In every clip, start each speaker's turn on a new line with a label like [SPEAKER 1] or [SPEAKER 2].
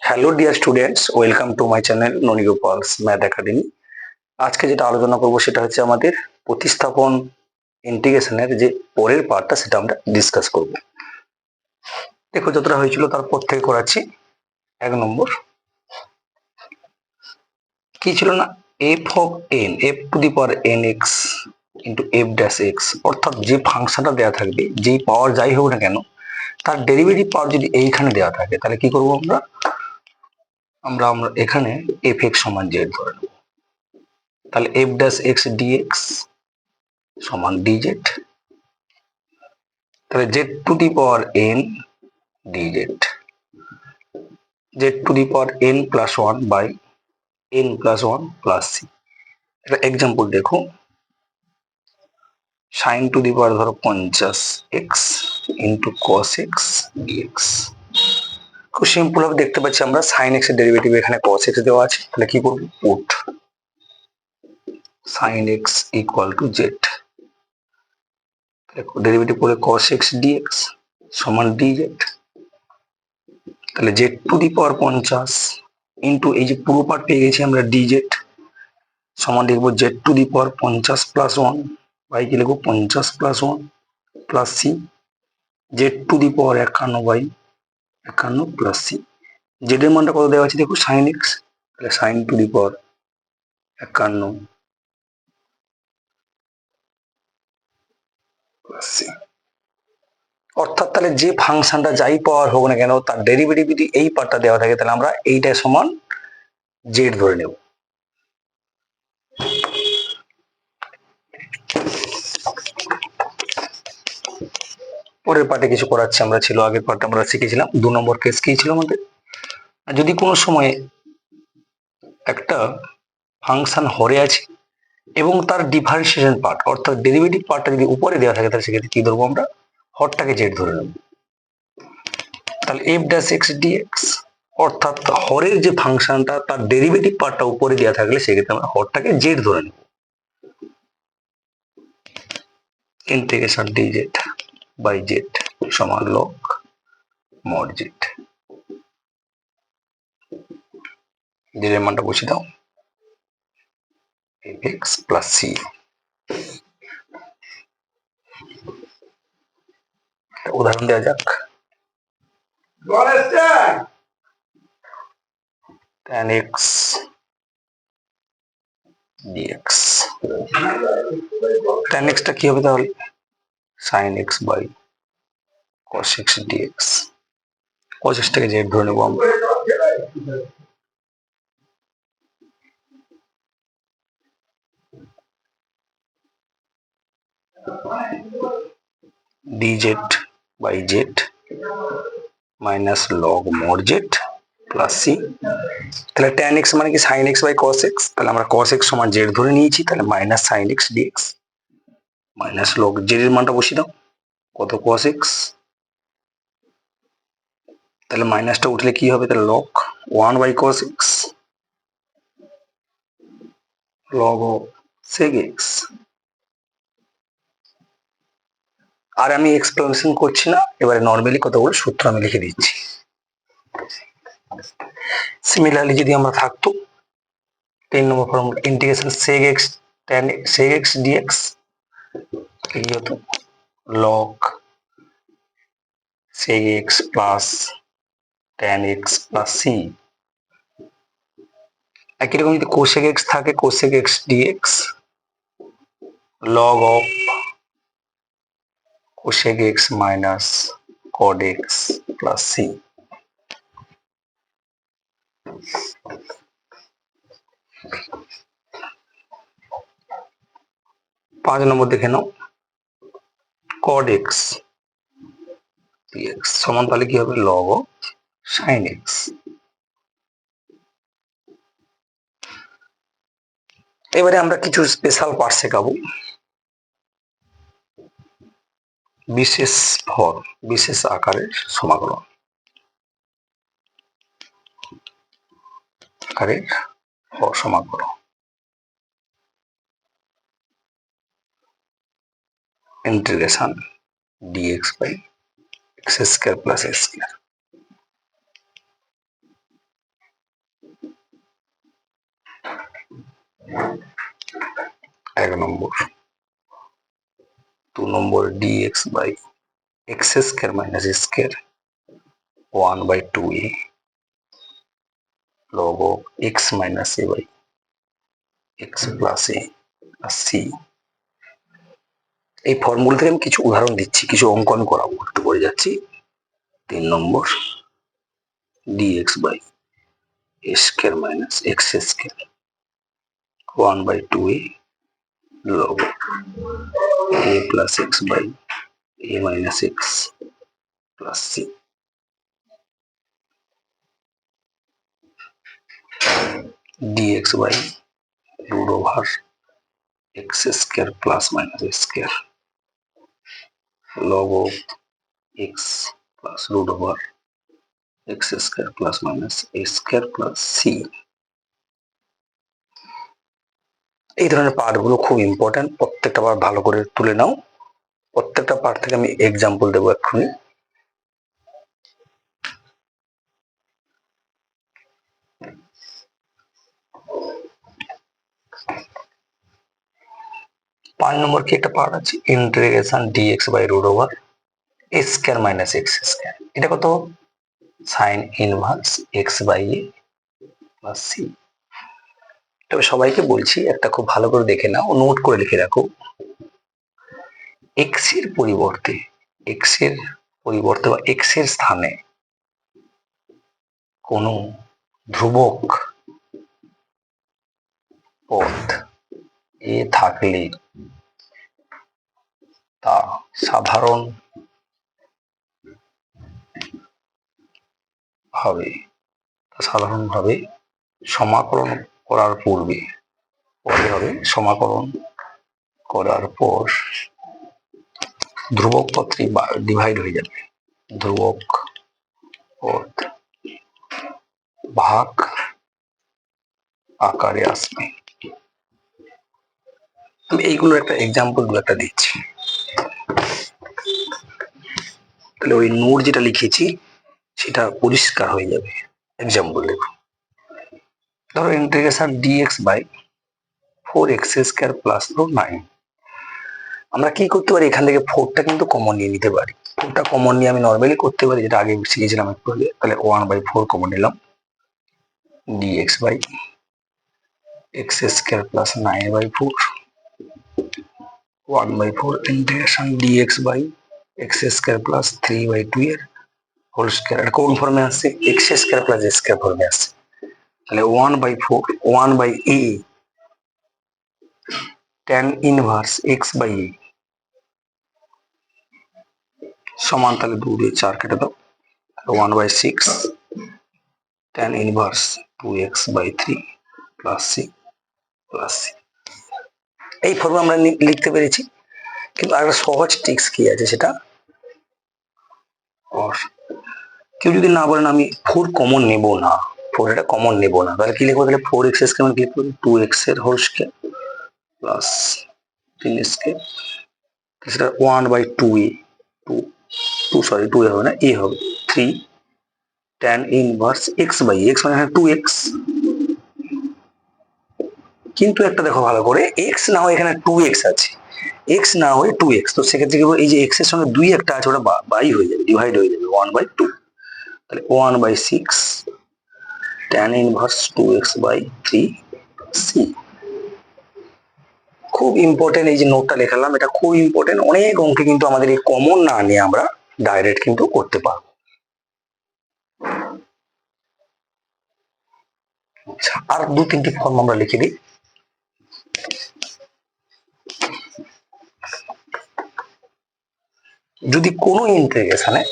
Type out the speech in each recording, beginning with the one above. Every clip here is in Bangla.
[SPEAKER 1] Hello dear students, welcome to my channel Noni Gopal's math academy. আজকে যেটা আলোচনা করব সেটা হচ্ছে আমাদের প্রতিস্থাপন ইন্টিগ্রেশনের যে পরের পার্টটা, সেটা আমরা ডিসকাস করব। দেখো, যতটা হয়েছিল তারপর থেকে করাচ্ছি। 1 নম্বর কি ছিল না, F of N, F two the power N x into F dash x, অর্থাৎ যে ফাংশনটা দেওয়া থাকবে, যেই পাওয়ার যাই হোক না কেন, তার ডেরিভেটিভ পাওয়ার যদি এইখানে দেওয়া থাকে, তাহলে কি করব আমরা আমরা আমরা এখানে এফ এক্স সমান জেড ধরে নেব। তাহলে এফ ড্যাশ এক্স ডিএক্স সমান ডিজেড। তাহলে z to the power n dz, z to the power n plus one by n plus one plus c. একটা এক্সাম্পল দেখো, সাইন টু দি পাওয়ার ধরো 50x into cos x dx. খুব সিম্পল ভাবে দেখতে পাচ্ছি আমরা সাইন এক্স এর ডেরিভেটিভ এখানে কস এক্স দেওয়া আছে, তাহলে কি করবো, put sine x equal to z, derivative করে কস এক্স ডিএক্স সমান ডিজেড। তাহলে z to the power 50 into এই যে পুরো পার্ট পেয়ে গেছি আমরা ডিজেড সমান লিখবো Z to the power 50 plus one by কি লিখবো 50 plus one plus C, Z to the power 51 by 51 plus C. Z এর মানটা কত দেওয়া আছে দেখো, সাইন এক্স, তাহলে sign to the power 51 plus C. অর্থাৎ তাহলে যে ফাংশনটা যাই পাওয়ার হোক না কেন, তার ডেরিভেটিভ যদি এই পার্টটা দেওয়া থাকে, তাহলে আমরা এইটা সমান জেড ধরে নেব। পরের পার্টে কিছু করাচ্ছি আমরা, ছিল আগের পার্টে আমরা শিখেছিলাম। 2 নম্বর কেস কি ছিল আমাদের, যদি কোনো সময় একটা ফাংশন হরে আছে এবং তার ডিফারেন্সিয়েশন পার্ট অর্থাৎ ডেরিভেটিভ পার্টটা যদি উপরে দেওয়া থাকে, তাহলে সেক্ষেত্রে কি ধরবো আমরা, হরটাকে জেড ধরে নেব। তাহলে এফ ড্যাশ এক্স ডিএক্স, অর্থাৎ হরের যে ফাংশনটা তার ডেরিভেটিভ পার্টটা উপরে দেওয়া থাকলে সেক্ষেত্রে আমরা হরটাকে জেড ধরে নেব। ইন্টিগ্রেশন ডিজেড বাই জেড সমান লগ মড জেড। জেড এর মানটা বসিয়ে দাও, এফ এক্স প্লাস সি। উদাহরণ দেওয়া যাক, tan x dx, tan x টা কি হবে তাহলে, sin x by cos x dx। cos x টাকে জেড ধরে নেবো আমরা। dz by z minus log mod z plus সি। তাহলে tan x মানে কি sin x by cos x, তাহলে আমরা cos x সমান z ধরে নিয়েছি, তাহলে minus sin x dx minus log z এর মানটা বসিয়ে দাও, কত cos x, তাহলে মাইনাসটা উঠলে কি হবে, তাহলে log 1 by cos x log sec x। আর আমি এক্সপ্লেনেশন করছি না, এবারে নর্মালি কতগুলো সূত্র আমি লিখে দিচ্ছি। সিমিলারলি যদি আমরা থাকতো 3 number formula, integration sec x tan sec x dx কি হতো, log sec x plus tan x plus c। একই রকম যদি cosec x থাকে, cosec x dx log of cosec x minus cot x plus c। 5 নম্বর দেখে নাও, cot x dx সমান তাহলে কি হবে, log of sin x। এবারে আমরা কিছু স্পেশাল পার্ট শেখাবো, বিশেষ ভর বিশেষ আকারের সমাকলন, আকারের ভর সমাকলন, integration dx by x square plus s square. এক নম্বর। 2 নম্বর dx by x square minus square 1/2a log of x minus a by x plus a plus c। এই ফর্মুলা থেকে আমি কিছু উদাহরণ দিচ্ছি, কিছু অঙ্ক আমি করাবো, একটু করে যাচ্ছি। 3 নম্বর dx by a square minus x square 1/2a log a plus x by a minus x plus c। dx by root over x square plus minus a square log of x plus root over x square plus minus a square plus c। এই ধরনের পার্টগুলো খুব ইম্পর্টেন্ট, প্রত্যেকটা পার্ট ভালো করে তুলে নাও। প্রত্যেকটা পার্ট থেকে আমি এক্সাম্পল দেবো এক্ষুনি। পাঁচ নম্বর কি একটা পার্ট আছে, integration dx by root over a square minus x square. এটা কত? Sine inverse x by a plus c। তবে সবাইকে বলছি একটা খুব ভালো করে দেখে নাও, নোট করে লিখে রাখো। x এর পরিবর্তে বা x এর স্থানে কোনো ধ্রুবক পদ এ থাকলে তা সাধারণভাবে সমাকলন করার পর ধ্রুবক পদটি ডিভাইড হয়ে যাবে, ধ্রুবক পদ ভাগ আকারে আসবে। আমি এইগুলোর একটা এক্সাম্পল একটা দিচ্ছি, তাহলে ওই নোট যেটা লিখেছি সেটা পরিষ্কার হয়ে যাবে। এক্সাম্পল দেখো, ধরো integration dx by 4x square plus 9। আমরা কি করতে পারি, এখান থেকে 4টা কিন্তু কমন নিয়ে নিতে পারি। 4টা কমন নিয়ে আমি নর্মালি করতে পারি, যেটা আগে শিখেছিলাম একটু আগে। তাহলে 1/4 কমন নিলাম, dx by x square plus 9/4 1/4 integration dx by x square plus 3/2 এর হোল স্কয়ার। এটা কোন ফর্মে আসছে? x square plus a square ফর্মে আসছে। তাহলে 1/4 1/a tan inverse x by a সমান, তাহলে 2 দিয়ে 4 কেটে দাও, 1/6 tan inverse 2x by 3 plus c plus c। এই ফর্মে আমরা লিখতে পেরেছি। কিন্তু আরেকটা সহজ ট্রিক্স কি আছে, সেটা কেউ যদি না বলেন আমি 4 কমন নেব না, 4 এটা কমন নেব না, তাহলে কি লিখবো? তাহলে 4x স্কয়ার কি লিখবো? 2x এর হোল স্কয়ার প্লাস 3 স্কয়ার, সেটা 1/2a 2 হবে না, a হবে 3 tan inverse x by x মানে 2x। কিন্তু একটা দেখো ভালো করে, x না হয় এখানে 2x আছে, x না হয় 2x, তো সেক্ষেত্রে কি এই যে x এর সঙ্গে 2 একটা আছে, ওটা বাই হয়ে যাবে, ডিভাইড হয়ে যাবে 1/2। তাহলে 1/6 tan inverse 2x by 3 c। খুব ইম্পর্টেন্ট, এই যে নোটটা লেখালাম এটা খুব ইম্পর্টেন্ট। অনেক অঙ্কে কিন্তু আমাদের এই কমন না নিয়ে আমরা ডাইরেক্ট কিন্তু করতে পারবো। আচ্ছা, আর 2-3টি ফর্ম আমরা লিখে দিই। যদি কোনো ইন্টিগ্রেশনে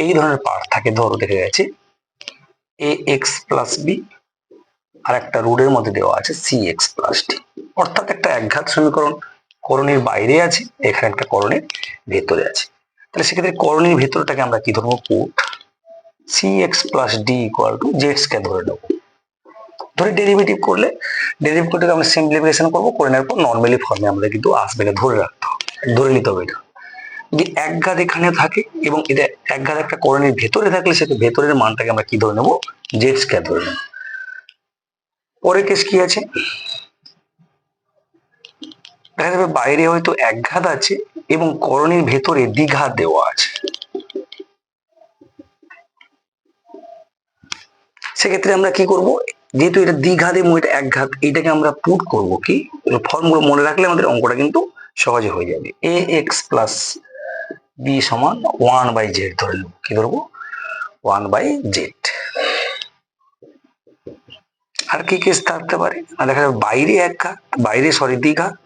[SPEAKER 1] এই ধরনের পার্ট থাকে, ধরো দেখে গেছে ax প্লাস b আর একটা রুটের মধ্যে দেওয়া আছে cx প্লাস d, অর্থাৎ একটা একঘাত সমীকরণ করণীর বাইরে আছে, এখানে একটা করণীর ভেতরে আছে। তাহলে সেক্ষেত্রে করণীর ভেতরটাকে আমরা কি ধরবো? Put cx plus d equal to z কে ধরে নেবো। ধরে ডেরিভেটিভ করলে ডেরিভেটিভটাকে আমরা সিম্পলিফিকেশন করবো, করে নেওয়ার পর নর্মালি ফর্মে আমরা কিন্তু আসবে, এটা ধরে রাখতে হবে, ধরে নিতে হবে। এটা যদি একঘাত এখানে থাকে এবং এটা একঘাত একটা করণীর ভেতরে থাকলে সেটা ভেতরের মানটাকে আমরা কি ধরে নেবো? জেড স্কয়ার ধরে নেবো। পরের কেস কি আছে, দেখা যাবে বাইরে হয়তো একঘাত আছে এবং করণের ভেতরে দ্বিঘাত দেওয়া আছে। সেক্ষেত্রে আমরা কি করব, যেহেতু এটা দ্বিঘাত এবং এটা একঘাত, এটাকে আমরা পুট করব কি, ফর্মুলা মনে রাখলে আমাদের অঙ্কটা কিন্তু সহজে হয়ে যাবে। এ এক্স প্লাস বি সমান 1/z ধরে নেব, কি ধরবো 1/z। আর কি কেস থাকতে পারে, দেখা যাবে বাইরে একঘাত, বাইরে দ্বিঘাত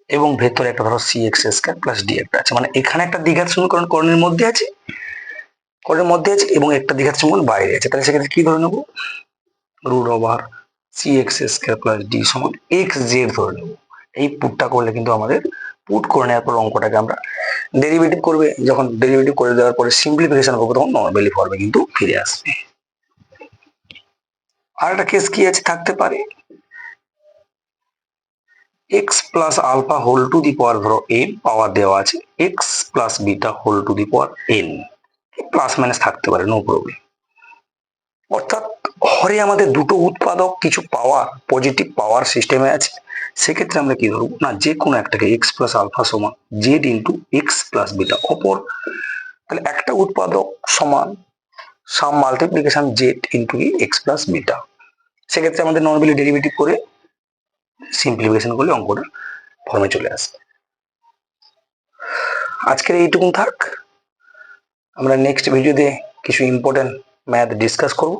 [SPEAKER 1] এবং ভেতরে একটা ধরো c x square plus d একটা আছে, মানে এখানে একটা দ্বিঘাত সমীকরণ করণের মধ্যে আছে, এবং একটা দ্বিঘাত সমীকরণ বাইরে আছে, তাহলে সেক্ষেত্রে কি ধরে নেবো, root over c x square plus d সমান এক্স জেড ধরে নেবো। এই পুটটা করলে কিন্তু আমাদের পুট করে নেওয়ার পর অঙ্কটাকে আমরা ডেরিভেটিভ করবে, যখন ডেরিভেটিভ করে দেওয়ার পরে সিম্পলিফিকেশন করবো তখন নর্মালি ফর্মে কিন্তু ফিরে আসবে। আর একটা কেস কি আছে থাকতে পারে, x plus alpha whole to the power ধরো এন পাওয়ার দেওয়া আছে, x plus beta whole to the power n, plus minus থাকতে পারে, নো প্রবলেম। অর্থাৎ হরে আমাদের দুটো উৎপাদক কিছু পাওয়ার পজিটিভ পাওয়ার সিস্টেমে আছে, সেক্ষেত্রে আমরা কি ধরবো না, যে কোনো একটাকে এক্স প্লাস আলফা সমান z into x plus beta অপর, তাহলে একটা উৎপাদক সমান sum multiplication z into x plus beta. সেক্ষেত্রে আমাদের নর্মালি ডেরিভেটিভ করে সিম্পলিফিকেশন করলে অঙ্কটা ফর্মে চলে আসবে। আজকের এইটুকুন থাক, আমরা নেক্সট ভিডিওতে কিছু ইম্পর্টেন্ট ম্যাথ ডিসকাস করব।